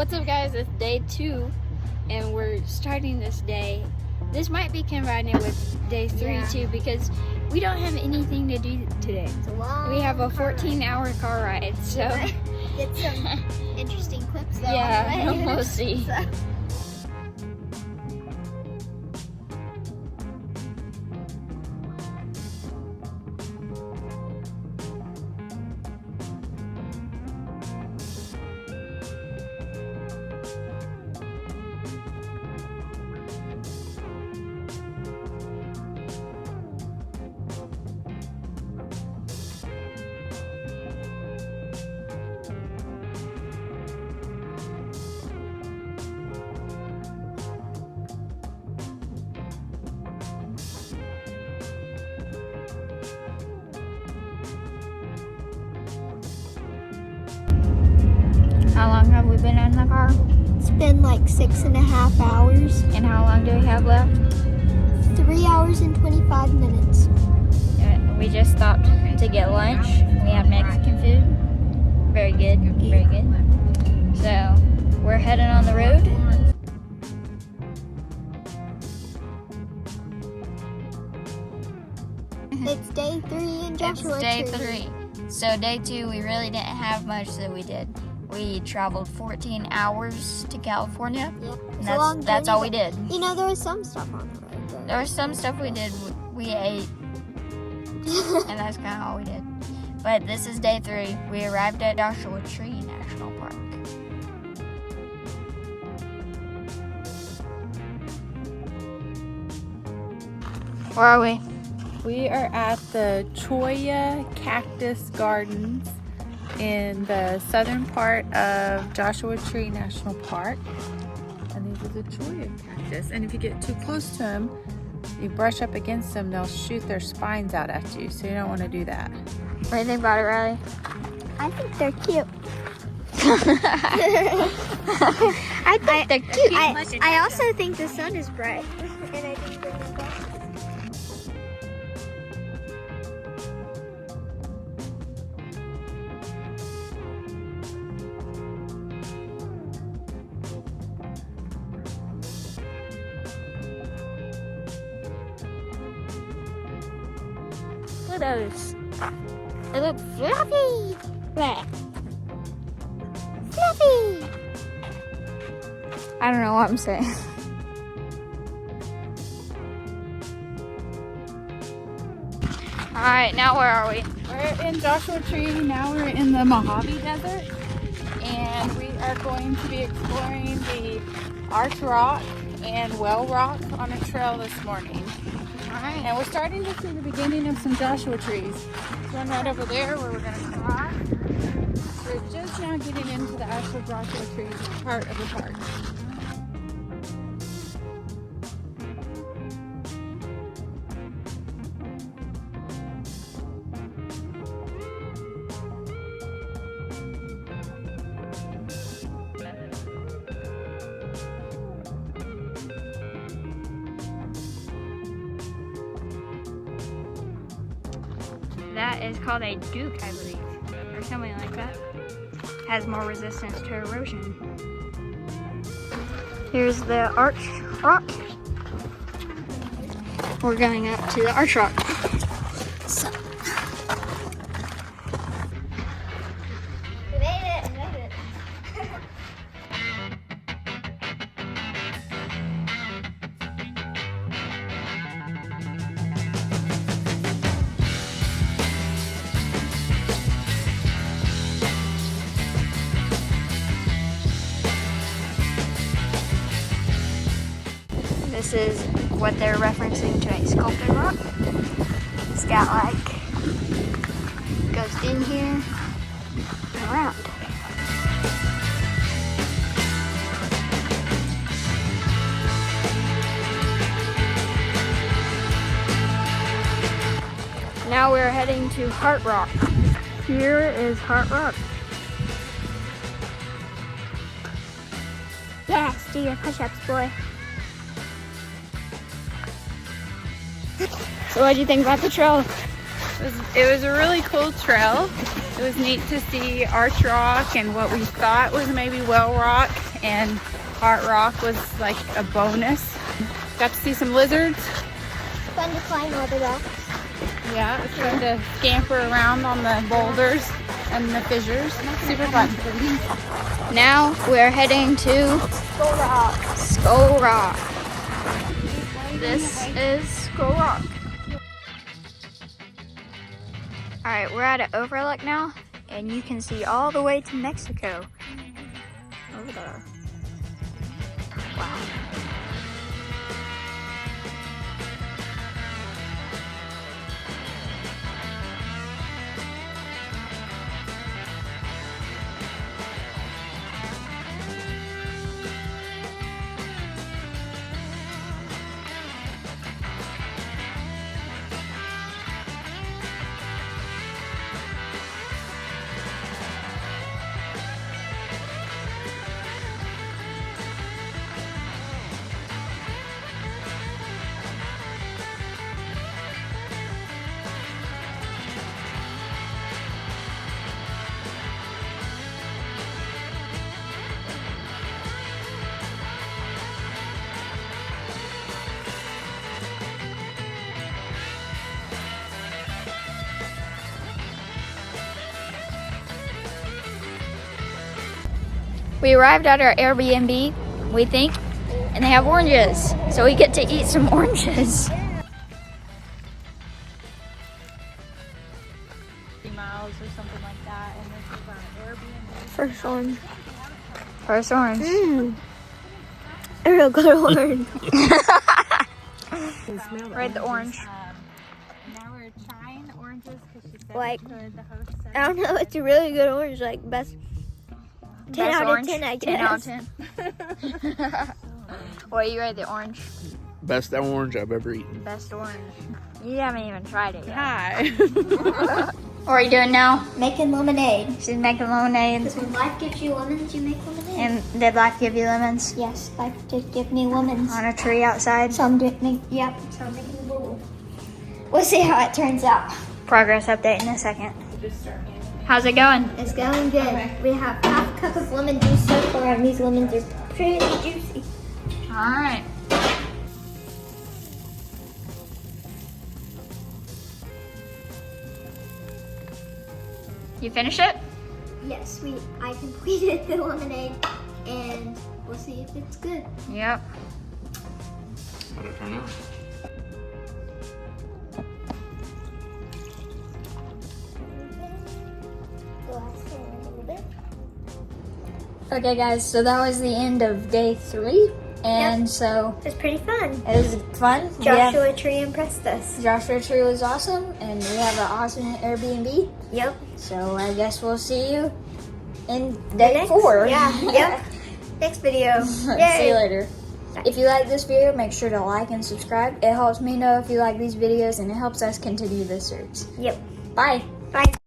What's up, guys? It's day 2 and we're starting this day. This might be combining with day 3 too, because we don't have anything to do today. We have a 14-hour car ride, so get some interesting clips though. Yeah, we'll see. How long have we been in the car? It's been like 6.5 hours. And how long do we have left? 3 hours and 25 minutes. We just stopped to get lunch. We have Mexican food. Very good, very good. So, we're heading on the road. It's day 3 in Joshua Tree. It's day 3. So day 2, we really didn't have much that we did. We traveled 14 hours to California. Yep. And that's all we did. You know, there was some stuff on the road. But... There was some stuff we did. We ate. And that's kind of all we did. But this is day 3. We arrived at Joshua Tree National Park. Where are we? We are at the Cholla Cactus Gardens in the southern part of Joshua Tree National Park. And these are the Cholla cactus. And if you get too close to them, you brush up against them, they'll shoot their spines out at you. So you don't want to do that. What do you think about it, Riley? I think they're cute. I think they're cute. I also think the sun is bright. And I didn't bring my glasses. Look at those. They look fluffy. Bleh. Fluffy. I don't know what I'm saying. Alright, now where are we? We're in Joshua Tree. Now we're in the Mojave Desert. And we are going to be exploring the Arch Rock and Well Rock on a trail this morning. Alright. And we're starting to see the beginning of some Joshua trees. There's one right over there where we're going to cross. We're just now getting into the actual Joshua Tree part of the park. That is called a duke, I believe, or something like that. Has more resistance to erosion. Here's the Arch Rock. We're going up to the Arch Rock. So. We made it. We made it. This is what they're referencing to a sculpted rock. It's got like, goes in here and around. Now we're heading to Heart Rock. Here is Heart Rock. Yes, do your push-ups, boy. So what do you think about the trail? It was a really cool trail. It was neat to see Arch Rock and what we thought was maybe Well Rock, and Heart Rock was like a bonus. Got to see some lizards. Fun to climb all the rocks. Yeah, it was fun to scamper around on the boulders and the fissures. Super fun. Now we're heading to Skull Rock. Skull Rock. This is Skull Rock. Alright, we're at an overlook now, and you can see all the way to Mexico. Over there. Wow. We arrived at our Airbnb, we think, and they have oranges, so we get to eat some oranges. 3 miles or something like that, and this is our Airbnb. First orange. First orange. A real good orange. Read the orange. Now we're trying the oranges because she said Like, we could. The host said I don't know, it's a really good orange, like best 10 Best out orange? of 10, I 10 out of guess. 10. What, you rate the orange? Best orange I've ever eaten. Best orange. You haven't even tried it yet. Hi. What are you doing now? Making lemonade. She's making lemonade. Because when life gives you lemons, you make lemonade. And did life give you lemons? Yes, life did give me lemons. On a tree outside? So I'm doing, yep, so I'm making a bowl. We'll see how it turns out. Progress update in a second. How's it going? It's going good. We have half a cup of lemon juice so far, and these lemons are pretty juicy. Alright. You finish it? Yes, I completed the lemonade, and we'll see if it's good. Yep. How'd it turn out? Okay guys, so that was the end of day 3. And so It was pretty fun. it was fun. Joshua Tree impressed us. Joshua Tree was awesome, and we have an awesome Airbnb. Yep. So I guess we'll see you in day 4. Yeah, yep. Next video. See Yay. you later. If you like this video, make sure to like and subscribe. It helps me know if you like these videos, and it helps us continue this search. Yep. Bye. Bye.